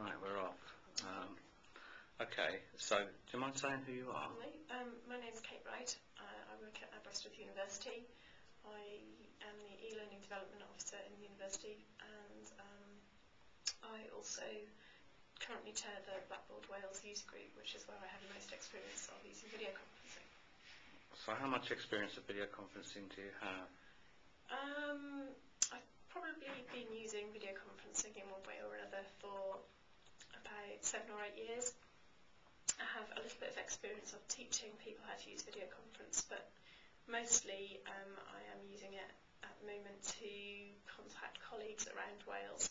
Right, we're off. Okay, so do you mind saying who you are? My name is Wright. I work at Aberystwyth University. I am the e-learning development officer in the university, and I also currently chair the Blackboard Wales user group, which is where I have the most experience of using video conferencing. So how much experience of video conferencing do you have? I've probably been using video conferencing in one way or another for about 7 or 8 years. I have a little bit of experience of teaching people how to use video conference, but mostly I am using it at the moment to contact colleagues around Wales.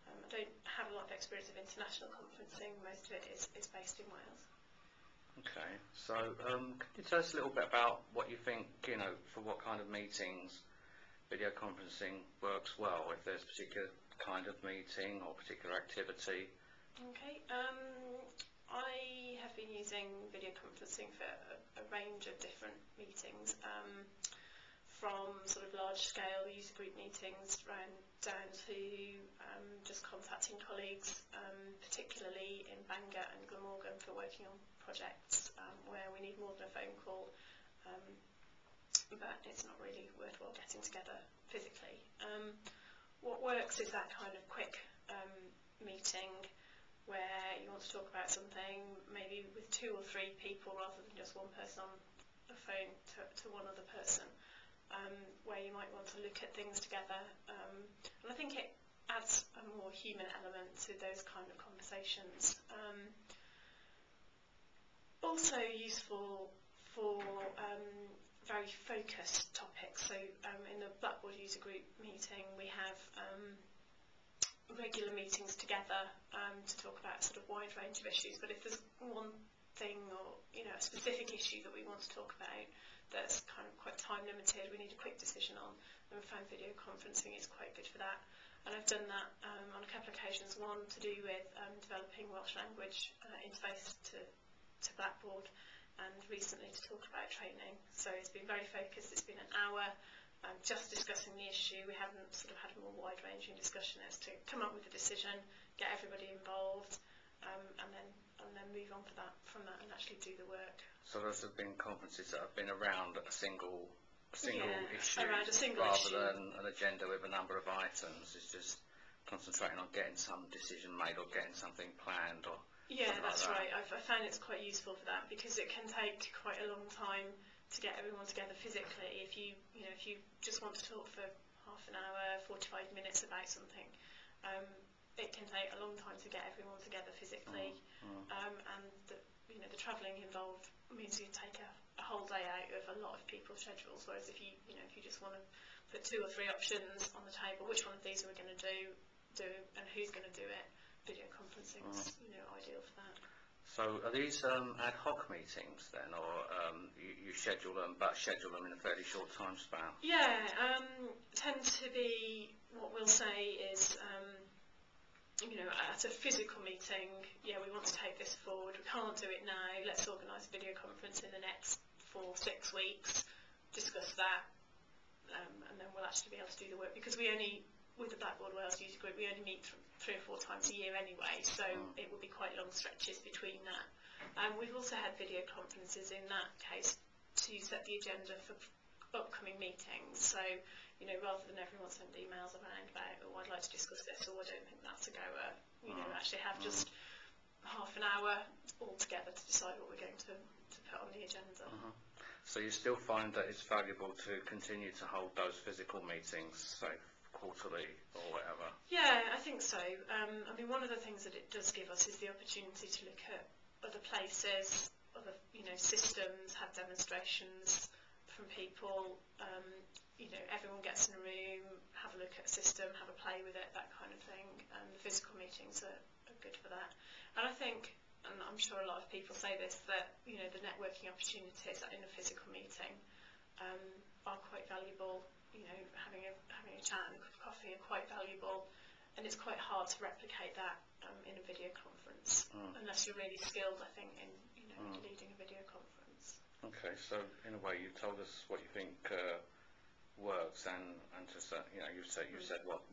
I don't have a lot of experience of international conferencing. Most of it is based in Wales. Okay, so can you tell us a little bit about what you think, for what kind of meetings video conferencing works well, if there's a particular kind of meeting or particular activity? Okay, I have been using video conferencing for a range of different meetings, from sort of large-scale user group meetings down to just contacting colleagues, particularly in Bangor and Glamorgan, for working on projects where we need more than a phone call, but it's not really worthwhile getting together physically. What works is that kind of quick meeting where you want to talk about something, maybe with 2 or 3 people rather than just one person on the phone to one other person, where you might want to look at things together. And I think it adds a more human element to those kind of conversations. Also useful for very focused topics. So in the Blackboard user group meeting, we have regular meetings together to talk about a sort of wide range of issues. But if there's one thing or a specific issue that we want to talk about that's kind of quite time limited, we need a quick decision on, and we found video conferencing is quite good for that. And I've done that on a couple of occasions. One to do with developing Welsh language interface to Blackboard, and recently to talk about training. So it's been very focused. It's been an hour just discussing the issue. We haven't sort of had a more wide-ranging discussion as to come up with a decision, get everybody involved, and then move on from that and actually do the work. So those have been conferences that have been around a single issue, around a single rather issue, than an agenda with a number of items. It's just concentrating on getting some decision made or getting something planned, or that's like right. I found it's quite useful for that, because it can take quite a long time to get everyone together physically. If you just want to talk for half an hour, 45 minutes about something, it can take a long time to get everyone together physically. And the travelling involved means you take a whole day out of a lot of people's schedules. Whereas if you just want to put 2 or 3 options on the table, which one of these are we going to do, and who's going to do it? Video conferencing is ideal for that. So are these ad hoc meetings then, or you schedule them in a fairly short time span? Yeah, tend to be, what we'll say is, at a physical meeting, we want to take this forward, we can't do it now, let's organise a video conference in the next 4-6 weeks, discuss that, and then we'll actually be able to do the work, because with the Blackboard Wales user group, we only meet 3 or 4 times a year anyway, so it will be quite long stretches between that. We've also had video conferences in that case to set the agenda for upcoming meetings. So, rather than everyone send emails around about, oh, I'd like to discuss this, or I don't think that's a goer, actually have just half an hour all together to decide what we're going to put on the agenda. So you still find that it's valuable to continue to hold those physical meetings, say quarterly or whatever? Yeah, I think so. One of the things that it does give us is the opportunity to look at other places, other systems, have demonstrations from people. Everyone gets in a room, have a look at a system, have a play with it, that kind of thing. And the physical meetings are good for that. And I think, and I'm sure a lot of people say this, that the networking opportunities in a physical meeting are quite valuable. Having a chat and a cup of coffee are quite valuable, and it's quite hard to replicate that in a video conference unless you're really skilled, I think, in leading a video conference. Okay, so in a way, you told us what you think works, and to you've said what